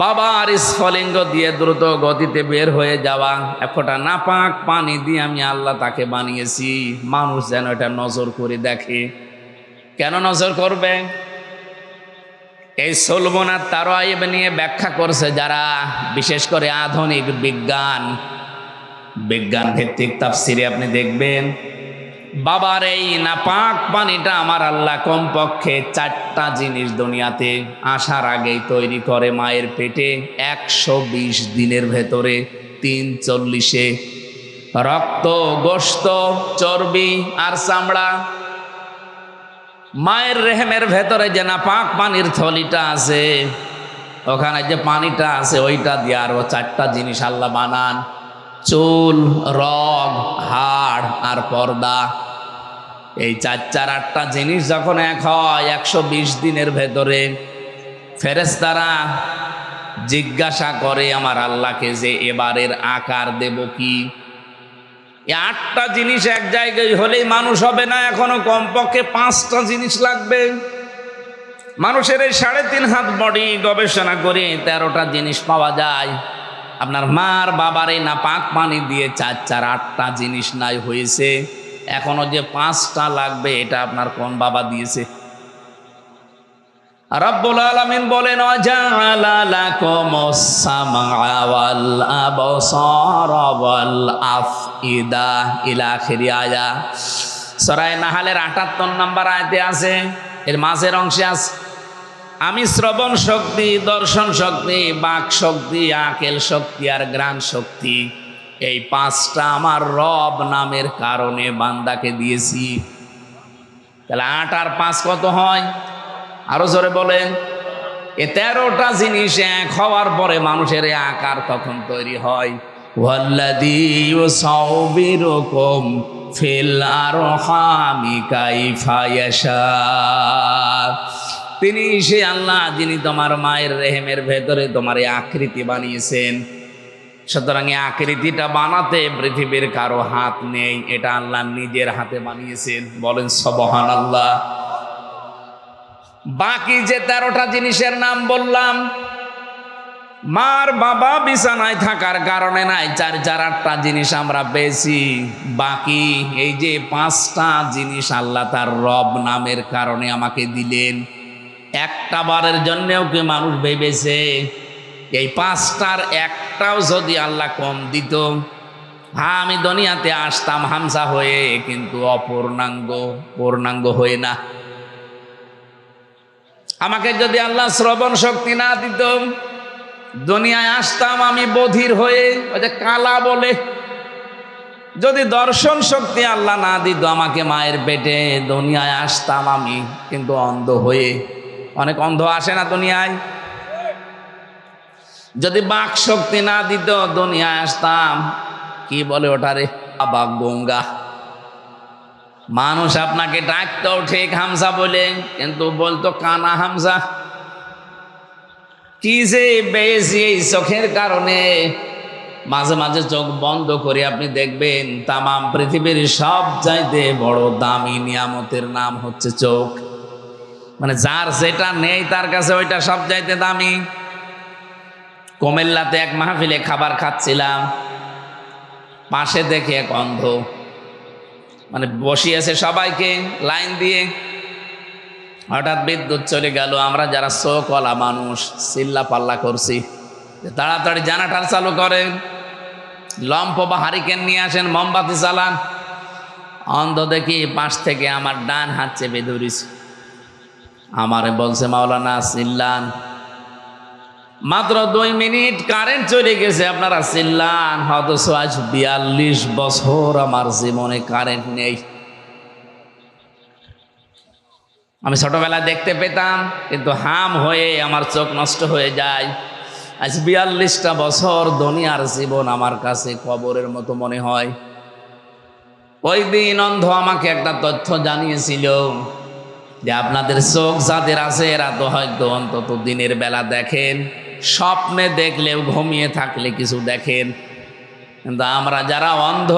বাবার স্ফলিঙ্গ দিয়ে দ্রুত গতিতে বের হয়ে যাওয়া এক ফোঁটা নাপাক পানি দিয়ে আমি আল্লাহ তাকে বানিয়েছি। মানুষ যেন এটা নজর করে দেখে। কেন নজর করবে? এই সুলবন আর তারাইব নিয়ে ব্যাখ্যা করছে যারা, বিশেষ করে আধুনিক বিজ্ঞান ভিত্তিক তাফসিরে আপনি দেখবেন, বাবার এই নাপাক পানিটা আমার আল্লাহ কমপক্ষে 4টা জিনিস দুনিয়াতে আসার আগেই তৈরি করে মায়ের পেটে। 120 দিনের ভেতরে 340-এ রক্ত, গোশত, চর্বি আর চামড়া। মায়ের রেহেমের ভেতরে যে নাপাক পানির থলিটা আছে, ওখানে যে পানিটা আছে ওইটা দিয়ে আরো 4টা জিনিস আল্লাহ বানান: চুল, রগ, হাড় আর পর্দা। এই 4-8টা জিনিস যখন এক হয় 120 দিনের ভেতরে, ফেরেশতারা জিজ্ঞাসা করে আমার আল্লাহকে যে এবারের আকার দেব কি? এই 8টা জিনিস এক জায়গায় হলেই মানুষ হবে না, এখনো কমপক্ষে 5টা জিনিস লাগবে। মানুষের এই 3.5 হাত বডি গবেষণা করে 13টা জিনিস পাওয়া যায়। আপনার মার বাবার এই নাপাক পানি দিয়ে 8টা জিনিস নাই হয়েছে, এখনো যে 5টা লাগবে এটা আপনার কোন বাবা দিয়েছে? রব্বুল আলামিন বলেন, ওয়াজাআলা লাকুমুস সামআ ওয়াল আবসারা ওয়াল আফইদা ইলা আখিরি আয়া। সূরা নাহলের 78 নম্বর আয়াতে আছে, এর মাঝের অংশে আছে, আমি শ্রবণ শক্তি, দর্শন শক্তি, বাক শক্তি, আকেল শক্তি আর ঘ্রাণ শক্তি, এই 5টা আমার রব নামের কারণে বান্দাকে দিয়েছি। তাহলে 8 আর 5 কত হয়? আরো জোরে বলেন। এ 13টা জিনিস এক হওয়ার পরে মানুষের আকার তখন তৈরি হয়। ওয়াল্লাযী ইউসাউবিরুকুম ফিল আরহামি কাইফা ইয়াশা। তিনি সে আল্লাহ যিনি তোমার মায়ের রেহেমের ভেতরে তোমার এই আকৃতি বানিয়েছেন। সুতরাং এই আকৃতিটা বানাতে পৃথিবীর কারো হাত নেই, এটা আল্লাহ নিজের হাতে বানিয়েছেন। বলেন সুবহানাল্লাহ। বাকি যে 13টা জিনিসের নাম বললাম, মার বাবা বিছানায় থাকার কারণে নাই, 4-8টা জিনিস আমরা পেয়েছি। বাকি এই যে 5টা জিনিস আল্লাহ তার রব নামের কারণে আমাকে দিলেন। একটা বারের জন্যেও কি মানুষ ভেবেছে এই 5টার একটাও যদি আল্লাহ কম দিত, হ্যাঁ আমি দুনিয়াতে আসতাম হামজা হয়ে, কিন্তু পূর্ণাঙ্গ হয়ে না। আমাকে যদি আল্লাহ শ্রবণ শক্তি না দিত, দুনিয়ায় আসতাম আমি বধির হয়ে, ওই যে কালা বলে। যদি দর্শন শক্তি আল্লাহ না দিত আমাকে মায়ের পেটে, দুনিয়ায় আসতাম আমি কিন্তু অন্ধ হয়ে। অনেক অন্ধ আসে না দুনিয়ায়? যদি বাক শক্তি না দিত দুনিয়ায় আসতাম কি বলে ওটারে, বাবা গঙ্গা। মানুষ আপনাকে ডাকতো ঠিক হামজা বলে, কিন্তু বলতো কানা হামজা। কি যে বেশি এই চোখের কারণে মাঝে মাঝে চোখ বন্ধ করে আপনি দেখবেন তামাম পৃথিবীর সব চাইতে বড় দামি নিয়ামতের নাম হচ্ছে চোখ। মানে যার যেটা নেই তার কাছে ওইটা সব চাইতে দামি। কুমিল্লাতে এক মাহফিলে খাবার খাচ্ছিলাম, পাশে দেখে এক অন্ধ, মানে বসিয়েছে সবাইকে লাইন দিয়ে। হঠাৎ বিদ্যুৎ চলে গেল। আমরা যারা চোখওয়ালা মানুষ চিল্লা পাল্লা করছি, তাড়াতাড়ি জানাটার চালু করেন, লম্প বা হারিকেন নিয়ে আসেন, মোমবাতি চালান। অন্ধ দেখি পাশ থেকে আমার ডান হাত চেপে ধরিস। আমারে বলছে, মাওলানা চিল্লান। মাত্র 2 মিনিট কারেন্ট চলে গেছে, আপনারা চিল্লান, অথচ আজ 42 বছর আমার জীবনে কারেন্ট নেই। আমি ছোটবেলায় দেখতে পেতাম, কিন্তু হাম হয়ে আমার চোখ নষ্ট হয়ে যায়। আজ 42টা বছর দুনিয়ার জীবন আমার কাছে কবরের মতো মনে হয়। ওই দিন অন্ধ আমাকে একটা তথ্য জানিয়েছিল যে আপনাদের চোখ যাদের আছে এরা তো হয়তো অন্তত দিনের বেলা দেখেন, স্বপ্নে দেখলেও ঘুমিয়ে থাকলে কিছু দেখেন, কিন্তু আমরা যারা অন্ধ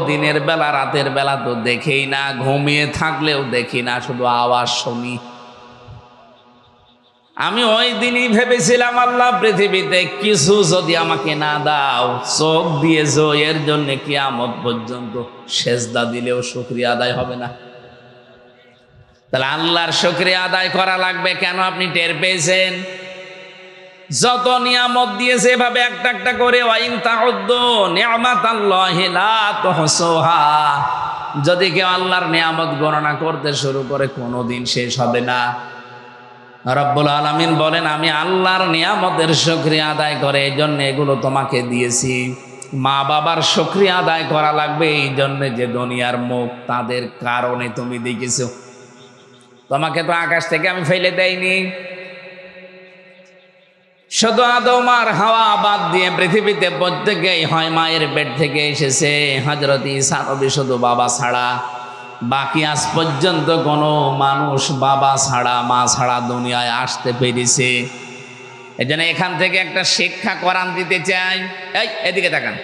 দিনের বেলা রাতের বেলা তো দেখেই না, ঘুমিয়ে থাকলেও দেখি না, শুধু আওয়াজ শুনি। আমি ওই দিনই ভেবেছিলাম, আল্লাহ পৃথিবীতে কিছু যদি আমাকে না দাও, চোখ দিয়েছো, এর জন্য কিয়ামত পর্যন্ত সেজদা দিলেও শুকরিয়া আদায় হবে না। তাহলে আল্লাহর শুকরিয়া আদায় করা লাগবে কেন? আপনি টের পেয়েছেন যত নিয়ামত দিয়েছে এভাবে একটা একটা করে, ওয়াইন তাউদ্দু নি'মাতাল্লাহি লা তুহসুহা, যদি কেউ আল্লাহর নিয়ামত গণনা করতে শুরু করে কোনোদিন শেষ হবে না। রব্বুল আলামিন বলেন, আমি আল্লাহর নিয়ামতের শুকরিয়া আদায় করে এই জন্য এগুলো তোমাকে দিয়েছি। মা বাবার শুকরিয়া আদায় করা লাগবে এই জন্য যে দুনিয়ার মুখ তাদের কারণে তুমি দেখেছো। তোমাকে তো আকাশ থেকে আমি ফেলে দেইনি, শুধু আদম আর হাওয়া বাদ দিয়ে পৃথিবীতে প্রত্যেকেই হয় মায়ের পেট থেকে এসেছে। হযরত ঈসা নবী শুধু বাবা ছাড়া, বাকি আজ পর্যন্ত কোনো মানুষ বাবা ছাড়া মা ছাড়া দুনিয়ায় আসতে পেরেছে। এই জন্য এখান থেকে একটা শিক্ষা কোরআন দিতে চাই। এই এদিকে তাকান,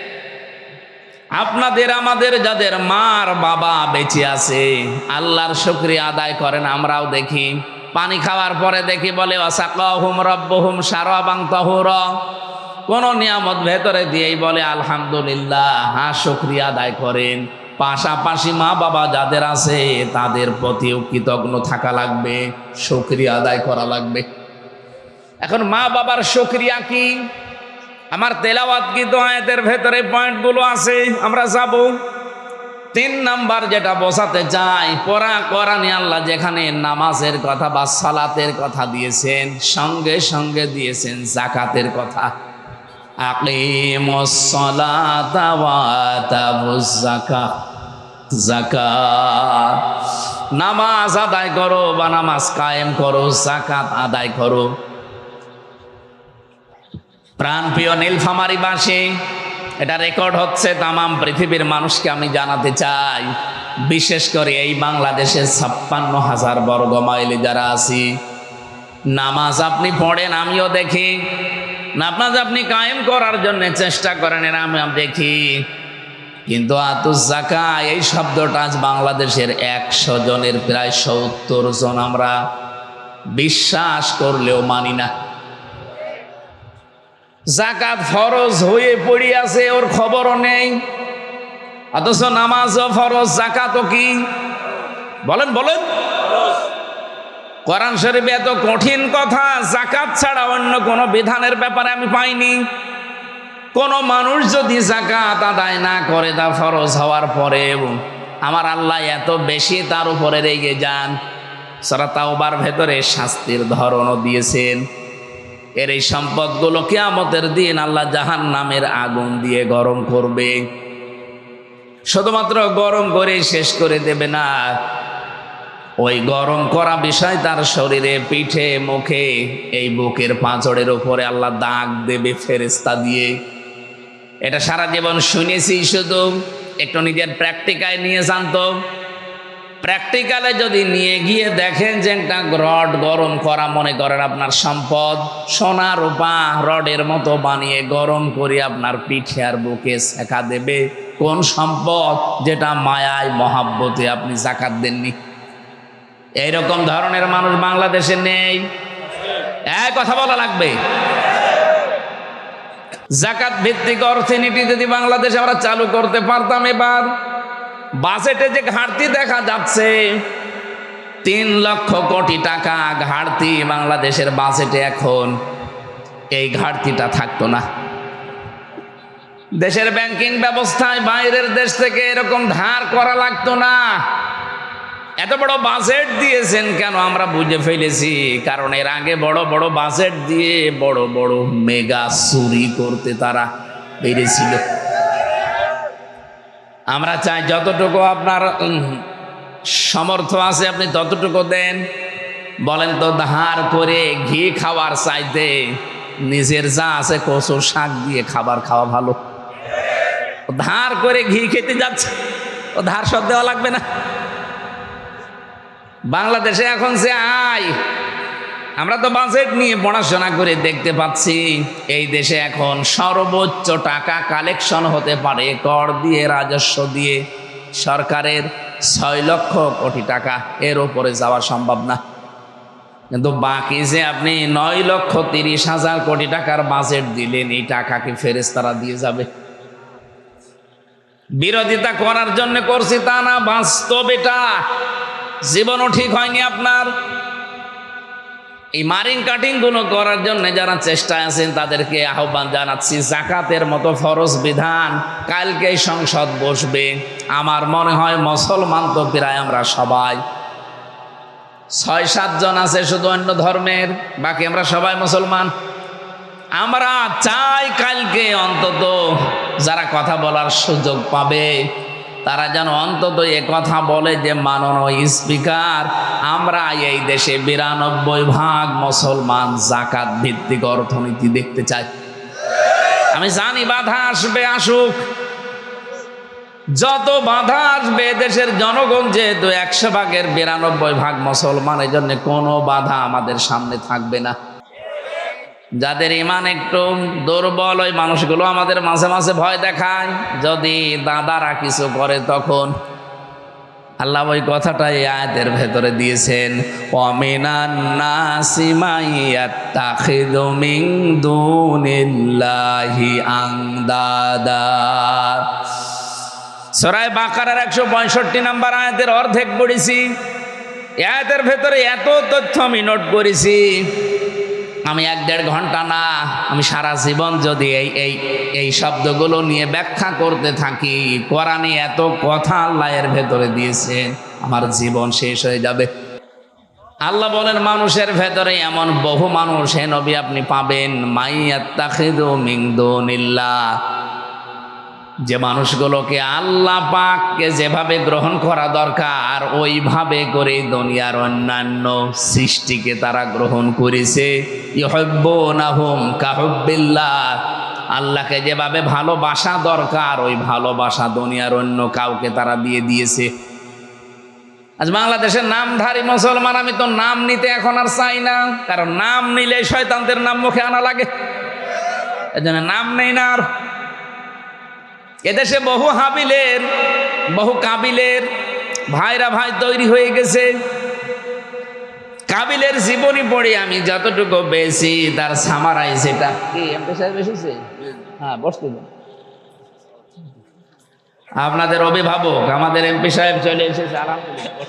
আপনাদের আমাদের যাদের মার বাবা বেঁচে আছে আল্লাহর শুকরিয়া আদায় করেন। আমরাও দেখি পানি খাওয়ার পরে দেখি বলে ওয়াসাকাহুম রাব্বুহুম শারাবান তাহুরা, কোন নিয়ামত ভেতরে দিয়েই বলে আলহামদুলিল্লাহ, হ্যাঁ শুকরিয়া আদায় করেন। পাশাপাশি মা বাবা যাদের আছে তাদের প্রতিও কৃতজ্ঞ থাকা লাগবে, শুকরিয়া আদায় করা লাগবে। এখন মা বাবার শুকরিয়া কি? আমার তেলাওয়াতকৃত আয়াতের ভেতরে পয়েন্টগুলো আছে, আমরা যাব। 3 নাম্বার যেটা বোঝাতে চাই, পড়া কোরআনে আল্লাহ যেখানে নামাজের কথা বা সালাতের কথা দিয়েছেন, সঙ্গে সঙ্গে দিয়েছেন যাকাতের কথা। আকিমুস সালাতা ওয়া আতাবুজ যাকাত, যাকাত, নামাজ আদায় করো বা নামাজ কায়েম করো, যাকাত আদায় করো। প্রাণপ্রিয় নীলফামারীবাসী, এটা রেকর্ড হচ্ছে, তামাম পৃথিবীর মানুষকে আমি জানাতে চাই, বিশেষ করে এই বাংলাদেশের 56,000 বর্গ মাইলে যারা আছি, নামাজ আপনি পড়েন, আমিও দেখি, নামাজ আপনি কায়েম করার জন্য চেষ্টা করেন, এরা আমি দেখি, কিন্তু আতুজ যাকা এই শব্দটা আজ বাংলাদেশের 100 জনের প্রায় 70 জন আমরা বিশ্বাস করলেও মানি না। যাকাত ফরজ হয়ে পড়ে আছে, ওর খবরও নেই, অথচ নামাজও ফরজ, যাকাতও কি? বলেন বলেন। কোরআন শরীফে এত কঠিন কথা যাকাত ছাড়া অন্য কোনো বিধানের ব্যাপারে আমি পাইনি। কোন মানুষ যদি যাকাত আদায় না করে তা ফরজ হওয়ার পরেও আমার আল্লাহ এত বেশি তার উপরে রেগে যান। সূরা তাওবার ভেতরে শাস্তির ধরনও দিয়েছেন। এর এই সম্পদগুলো কিয়ামতের দিন আল্লাহ জাহান্নামের আগুন দিয়ে গরম করবে। শুধুমাত্র গরম করে শেষ করে দেবে না, ওই গরম করা বিষয় তার শরীরে, পিঠে, মুখে, এই বুকের পাঁজরের উপরে আল্লাহ দাগ দেবে ফেরেশতা দিয়ে। এটা সারা জীবন শুনেছি, শুধু একটু নিজের প্র্যাকটিক্যাল নিয়ে জানতো। প্র্যাকটিক্যালে যদি নিয়ে গিয়ে দেখেন যে একটা রড গরম করা, মনে করেন আপনার সম্পদ সোনা রূপা রডের মতো বানিয়ে গরম করে আপনার পিঠে আর বুকে সেকা দেবে, কোন সম্পদ? যেটা মায়ায় মহাব্বতে আপনি যাকাত দেননি। এইরকম ধরনের মানুষ বাংলাদেশে নেই, এক কথা বলা লাগবে। যাকাত ভিত্তিক অর্থনীতি যদি বাংলাদেশে আমরা চালু করতে পারতাম, এবার বাজেটে যে ঘাটতি দেখা যাচ্ছে 3 লক্ষ কোটি টাকা ঘাটতি বাংলাদেশের বাজেটে, এখন এই ঘাটতিটা থাকতো না। দেশের ব্যাংকিং ব্যবস্থায় বাইরের দেশ থেকে এরকম ধার করা লাগতো না। এত বড় বাজেট দিয়েছেন কেন আমরা বুঝে ফেলেছি, কারণ এর আগে বড় বড় বাজেট দিয়ে বড় বড় মেগা চুরি করতে তারা পেরেছিল। আমরা চাই যতটুকু আপনার সামর্থ্য আছে আপনি ততটুকু দেন। বলেন তো, ধার করে ঘি খাওয়ার চাইতে নিজের যা আছে কচুর শাক দিয়ে খাবার খাওয়া ভালো। ধার করে ঘি খেতে যাচ্ছে, ও ধার সব দেওয়া লাগবে না। বাংলাদেশে এখন যে আয়, আমরা তো বাজেট নিয়ে পড়াশোনা করে দেখতে পাচ্ছি এই দেশে এখন সর্বোচ্চ টাকা কালেকশন হতে পারে কর দিয়ে, রাজস্ব দিয়ে সরকারের 6 লক্ষ কোটি টাকা, এর উপরে যাওয়া সম্ভব না। কিন্তু বাকি যে আপনি 9,30,000 কোটি টাকার বাজেট দিলেন, এই টাকা কি ফেরেশতারা দিয়ে যাবে? বিরোধিতা করার জন্য করছি তা না, বাস্তব এটা। জীবনও ঠিক হয়নি আপনার। এই মারিং কাটিং গুলো করার জন্য যারা চেষ্টায় আছেন তাদেরকে আহ্বান জানাচ্ছি, জাকাতের মতো ফরজ বিধান কালকেই সংসদ বসবে। আমার মনে হয় মুসলমান তো প্রায় আমরা সবাই 6-7 জন আছে শুধু অন্য ধর্মের, বাকি আমরা সবাই মুসলমান। আমরা চাই কালকে অন্তত যারা কথা বলার সুযোগ পাবে তারা যেন অন্তত এ কথা বলে যে মাননীয় স্পিকার, আমরা এই দেশে 92% মুসলমান জাকাত ভিত্তিক অর্থনীতি দেখতে চাই। আমি জানি বাধা আসবে, আসুক, যত বাধা আসবে দেশের জনগণ যেহেতু 100%-এর 92% মুসলমান, এই জন্য কোনো বাধা আমাদের সামনে থাকবে না। যাদের ইমান একটু দুর্বল ওই মানুষগুলো আমাদের মাঝে মাঝে ভয় দেখায়, যদি দাদারা কিছু করে তখন আল্লাহ ওই কথাটাই আয়াতের ভেতরে দিয়েছেন, ওয়ামিনান নাসি মাইয়াত্তাখিযু মিন দুনিল্লাহি আনদাদা। সূরা বাকারার 165 নম্বর আয়াতের অর্ধেক পড়েছি। আয়াতের ভেতরে এত তথ্য আমি নোট করেছি, আমি 1-1.5 ঘন্টা না, আমি সারা জীবন যদি এই শব্দগুলো নিয়ে ব্যাখ্যা করতে থাকি, কোরআনে এত কথা আল্লাহ এর ভেতরে দিয়েছেন, আমার জীবন শেষ হয়ে যাবে। আল্লাহ বলেন মানুষের ভেতরে এমন বহু মানুষ হে নবী আপনি পাবেন, মাইয়াত্তাখিযু মিন দুনিল্লাহ, যে মানুষগুলোকে আল্লাহ পাককে যেভাবে গ্রহণ করা দরকার ওইভাবে করে দুনিয়ার অন্যান্য সৃষ্টিকে তারা গ্রহণ করেছে। ইউহিব্বুনাহুম কাহুব্বিল্লাহ, আল্লাহকে যেভাবে ভালোবাসা দরকার ওই ভালোবাসা দুনিয়ার অন্য কাউকে তারা দিয়ে দিয়েছে। আজ বাংলাদেশের নামধারী মুসলমান, আমি তো নাম নিতে এখন আর চাই না, কারণ নাম নিলে শয়তানদের নাম মুখে আনা লাগে, এজন্য নাম নেই না। আর এদেশে বহু হাবিলের বহু কাবিলের ভাইরা ভাই তৈরি হয়ে গেছে। কাবিলের জীবনী পড়ে আমি যতটুকু বেশি তার সামারাই সেটা কি এমপি সাহেব এসেছে? হ্যাঁ, বসতে দিন। আপনাদের অভিভাবক আমাদের এমপি সাহেব চলে এসেছে, আলহামদুলিল্লাহ।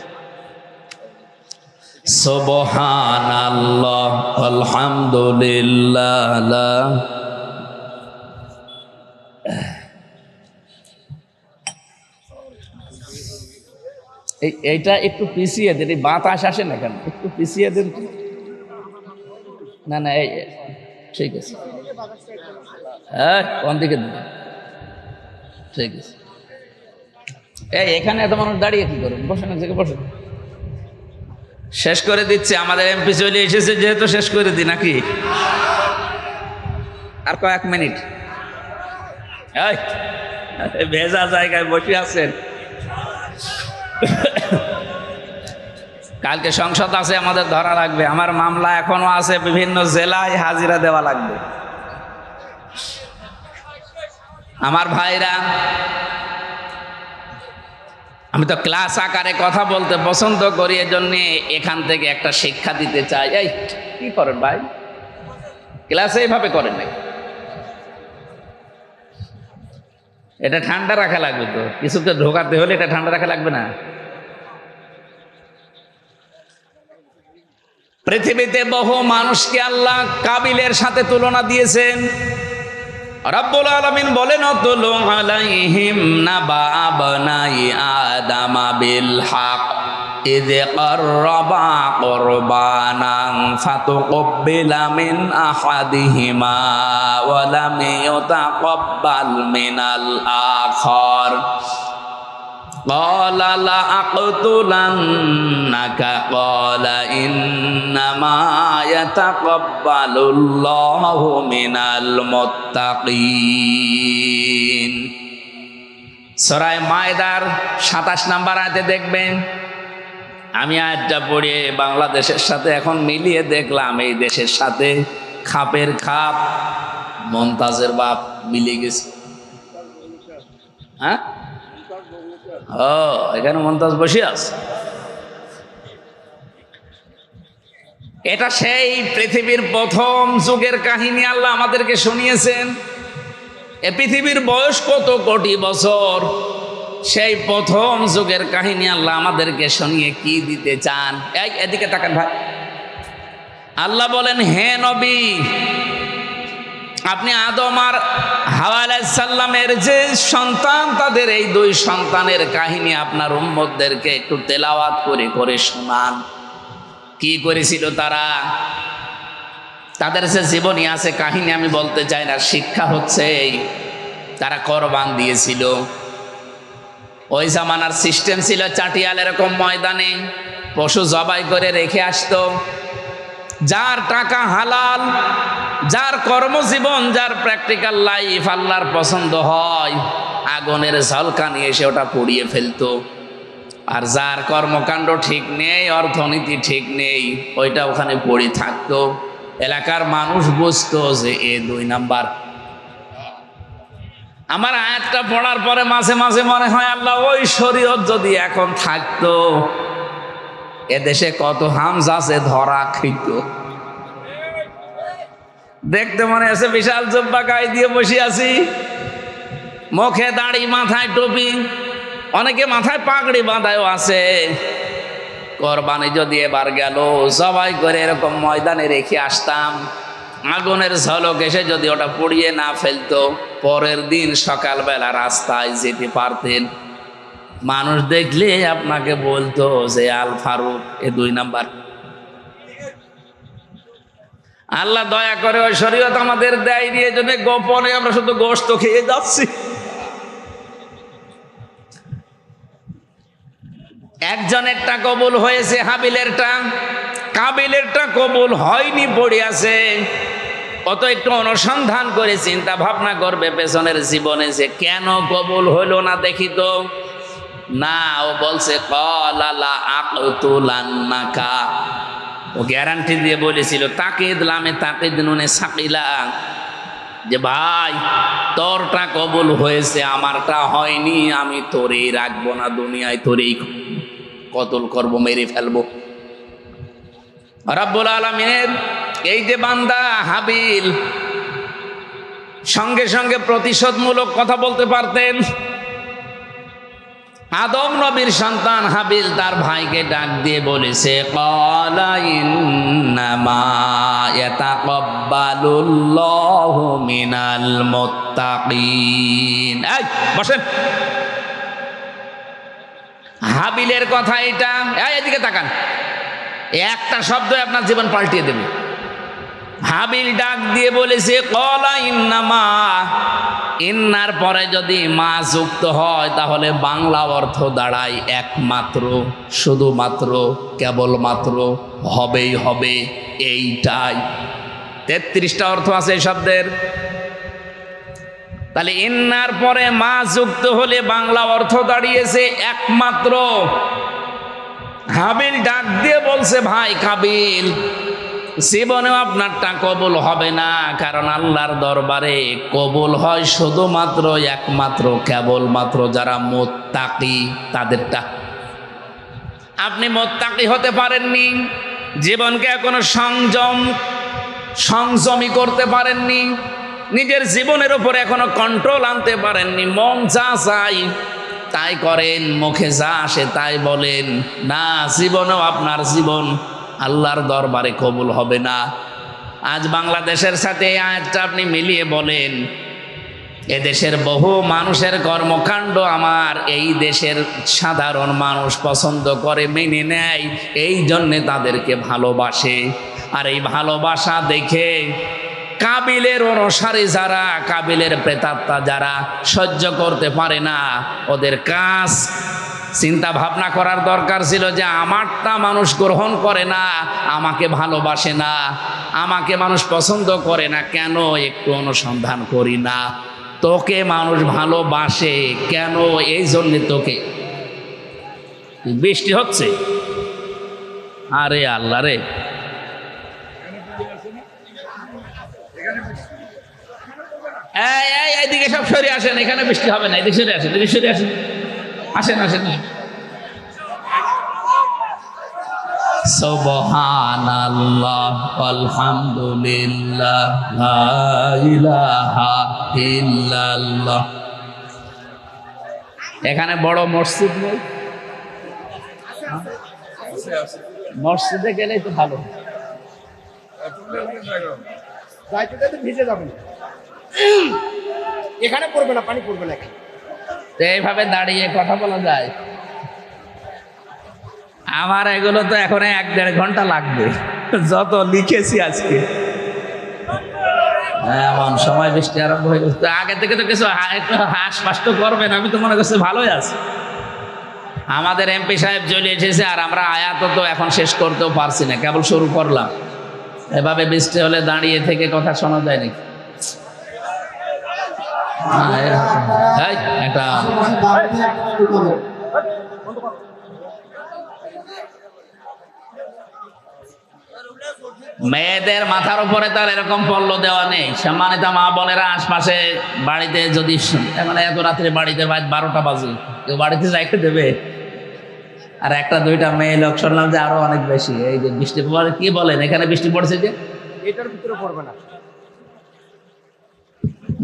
সুবহানাল্লাহ আলহামদুলিল্লাহ। এইটা একটু পিছিয়ে দেন, এই বাতাস আসে না কেন, একটু পিছিয়ে দেন। না না, এই ঠিক আছে, হ্যাঁ কোন দিকে দেন, ঠিক আছে। এই এখানে এত মানুষ দাঁড়িয়ে কি করেন, বসেন এক জায়গায় বসেন। শেষ করে দিচ্ছে, আমাদের এমপি চলে এসেছে যেহেতু শেষ করে দিই নাকি, আর কয়েক মিনিট। এই ভেজা জায়গায় বসে আছেন, কালকে সংসদ আছে, আমাদের ধরা লাগবে। আমার মামলা এখনো আছে, বিভিন্ন জেলায় হাজিরা দেওয়া লাগবে। আমার ভাইরা, আমি তো ক্লাস আকারে কথা বলতে পছন্দ করি, এজন্য এখান থেকে একটা শিক্ষা দিতে চাই। এই কি করেন ভাই, ক্লাসে এইভাবে করেন নাকি? এটা ঠান্ডা রাখা লাগবে তো, কিছুকে ঢোকাতে হলে এটা ঠান্ডা রাখা লাগবে না? পৃথিবীতে বহু মানুষকে আল্লাহ কাবিলের সাথে তুলনা দিয়েছেন। রব্বুল আলামিন বলেন, অতুলু আলাইহিম নাবা আবনাই আদামা বিল হক। إذ قربا قربانا فتقبل من أحدهما ولم يتقبل من الآخر قال لأقتلنك قال إنما يتقبل الله من المتقين সূরা মায়দার 27 নম্বর আয়াতে দেখবেন। আমি আয়াতটা পড়ে বাংলাদেশের সাথে এখন মিলিয়ে দেখলাম এই দেশের সাথে খাপের খাপ মমতাজের বাপ মিলে গেছে। হ্যাঁ, ও এখানে মমতাজ বসে আছে। এটা সেই পৃথিবীর প্রথম যুগের কাহিনী আল্লাহ আমাদেরকে শুনিয়েছেন। এ পৃথিবীর বয়স কত কোটি বছর, সেই প্রথম যুগের কাহিনী আল্লাহ আমাদেরকে শুনিয়ে কি দিতে চান? এই এদিকে তাকান ভাই। আল্লাহ বলেন, হে নবী, আপনি আদম আর হাওয়া আলাইহিস সালামের যে সন্তান, তাদের এই দুই সন্তানের কাহিনী আপনার উম্মতদেরকে একটু তেলাওয়াত করে করে শোনান। কি করেছিল তারা? তাদের যে জীবনী আছে, কাহিনী আমি বলতে চাই না, শিক্ষা হচ্ছে তারা কোরবান দিয়েছিল। ওই জামানার সিস্টেম ছিল চাটিয়াল এরকম ময়দানে পশু জবাই করে রেখে আসতো। যার টাকা হালাল, যার কর্মজীবন, যার প্র্যাকটিক্যাল লাইফ আল্লাহর পছন্দ হয়, আগুনের ঝলকানি এসে ওটা পুড়িয়ে ফেলতো। আর যার কর্মকাণ্ড ঠিক নেই, অর্থনীতি ঠিক নেই, ওইটা ওখানে পড়ে থাকতো। এলাকার মানুষ বুঝতো যে এ 2 নাম্বার। আমার আয়াতটা পড়ার পরে মাঝে মাঝে মনে হয়, আল্লাহ, ওই শরীয়ত যদি এখন থাকতো, এদেশে কত হামজা আছে ধরা খেত। দেখতে মনে আছে বিশাল জব্বা গায়ে দিয়ে বসে আছি, মুখে দাড়ি, মাথায় টুপি, অনেকে মাথায় পাগড়ি বাঁধায়ও আছে। কোরবানি যদি এবার গেল, জবাই করে এরকম ময়দানে রেখে আসতাম, আগুনের ঝলক এসে যদি ওটা পুড়িয়ে না ফেলতো, পরের দিন সকালবেলা রাস্তায় যেতে পারতেন। মানুষ দেখলে আপনাকে বলতো যে আল ফারুক এ 2 নাম্বার। আল্লাহ দয়া করে ওই শরীয়ত আমাদের দেয়নি, এই জন্য গোপনে আমরা শুধু গোশত খেয়ে যাচ্ছি। একজনেরটা কবুল হয়েছে, হাবিলেরটা, কাবিলেরটা কবুল হয়নি, পড়ে আছে। কত একটু অনুসন্ধান করে চিন্তা ভাবনা করবে পেছনের জীবনে যে কেন কবুল হইল না, দেখি তো। না, ও বলছে ক্বালা আকতুলান্নাকা, ও গ্যারান্টি দিয়ে বলেছিল, তাকিদ লামে তাকিদ নুনে সাকিলা, যে ভাই তোরটা কবুল হয়েছে, আমারটা হয়নি, আমি তোরেই রাখবো না, দুনিয়ায় তোরেই কতল করব, মেরে ফেলবো। রব্বুল আলামিনের এই যে বান্দা হাবিল, সঙ্গে সঙ্গে প্রতিশোধমূলক কথা বলতে পারতেন। আদম নবীর সন্তান হাবিল তার ভাইকে ডাক দিয়ে বলেছে, ক্বালা ইন্নামা ইয়াতাকাব্বালুল্লাহু মিনাল মুত্তাকিন। এই বসেন। হাবিলের কথা এটা। এদিকে তাকান, একটা শব্দ আপনার জীবন পাল্টিয়ে দেবে। হাবিল ডাক দিয়ে বলেছে ক্বালা ইন্নামা, ইন্নার পরে যদি মা যুক্ত হয় তাহলে বাংলা অর্থ দাঁড়ায় একমাত্র, শুধুমাত্র, কেবলমাত্র, হবেই হবে, এইটাই। 33টা অর্থ আছে এই শব্দের। তাহলে ইন্নার পরে মা যুক্ত হলে বাংলা অর্থ দাঁড়িয়েছে একমাত্র। হাবিল ডাক দিয়ে বলছে, ভাই কাবিল, জীবনেও আপনারটা কবুল হবে না, কারণ আল্লাহর দরবারে কবুল হয় শুধুমাত্র, একমাত্র, কেবলমাত্র যারা মুত্তাকি তাদেরটা। আপনি মুত্তাকি হতে পারেননি, জীবনকে এখনো সংযমী করতে পারেননি, নিজের জীবনের উপর এখনো কন্ট্রোল আনতে পারেননি। মন যা চাই তাই করেন, মুখে যা আসে তাই বলেন, না, জীবনেও আপনার জীবন আল্লাহর দরবারে কবুল হবে না। আজ বাংলাদেশের সাথে এই আয়াতটা আপনি মিলিয়ে বলেন, এদেশের বহু মানুষের কর্মকাণ্ড আমার এই দেশের সাধারণ মানুষ পছন্দ করে, মেনে নেয়, এই জন্যে তাদেরকে ভালোবাসে। আর এই ভালোবাসা দেখে কাবিলের অনুসারী যারা, কাবিলের প্রেতাত্মা যারা সহ্য করতে পারে না, ওদের কাজ চিন্তা ভাবনা করার দরকার ছিল যে আমারটা মানুষ গ্রহণ করে না, আমাকে ভালোবাসে না, আমাকে মানুষ পছন্দ করে না, কেন একটু অনুসন্ধান করি না। তোকে মানুষ ভালোবাসে কেন, এই জন্যে তোকে। বৃষ্টি হচ্ছে, আরে আল্লাহ রে, এইদিকে সব সরে আসেন, এখানে বৃষ্টি হবে না, এদিকে সরে আসেন, এদিকে সরে আসেন, আসেন আসেন। সুবহানাল্লাহ আলহামদুলিল্লাহ লা ইলাহা ইল্লাল্লাহ। এখানে বড় মসজিদ নেই, মসজিদে গেলেই তো ভালো। ভিজে যাবে না, এখানে পড়বে না, পানি পড়বে না। তো এইভাবে দাঁড়িয়ে কথা বলা যায়? আমার এগুলো তো এখন 1-1.5 ঘন্টা লাগবে, যত লিখেছি আজকে। এমন সময় বৃষ্টি আরম্ভ হয়ে গেছে, আগে থেকে তো কিছু একটু হাঁসফাঁস তো করবেন, আমি তো মনে করছি ভালোই আছে। আমাদের এমপি সাহেব চলে এসেছে, আর আমরা আয়াত তো এখন শেষ করতেও পারছি না, কেবল শুরু করলাম। এভাবে বৃষ্টি হলে দাঁড়িয়ে থেকে কথা শোনা যায় নাকি? একটা মেয়েদের মাথার উপরে তার এরকম পল্ল দেওয়া নেই। সম্মানিত মা বোনেরা, আশপাশে বাড়িতে যদি মানে এত রাত্রে বাড়িতে 12টা বাজে কেউ বাড়িতে যাইতে দেবে? আর 1-2টা মেয়ে লোক শুনলাম যে আরো অনেক বেশি। এই যে বৃষ্টি পড়ে, কি বলেন এখানে বৃষ্টি পড়ছে যে? এটার ভিতরে পড়বে না,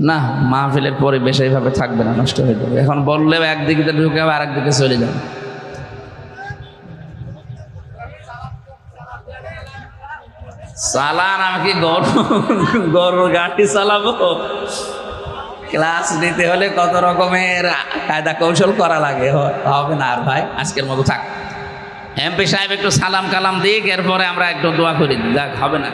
না, মাহফিলের পরিবেশ এইভাবে থাকবে না, নষ্ট হয়ে যাবে। এখন বললেও একদিকে ঢুকে আর একদিকে চলে যাবে। চালান, আমি কি গরুর গাড়ি চালাবো? ক্লাস নিতে হলে কত রকমের কায়দা কৌশল করা লাগে, হবে না। আর ভাই আজকের মতো থাক, এমপি সাহেব একটু সালাম কালাম দিক, এরপরে আমরা একটু দোয়া করি, যাক হবে না।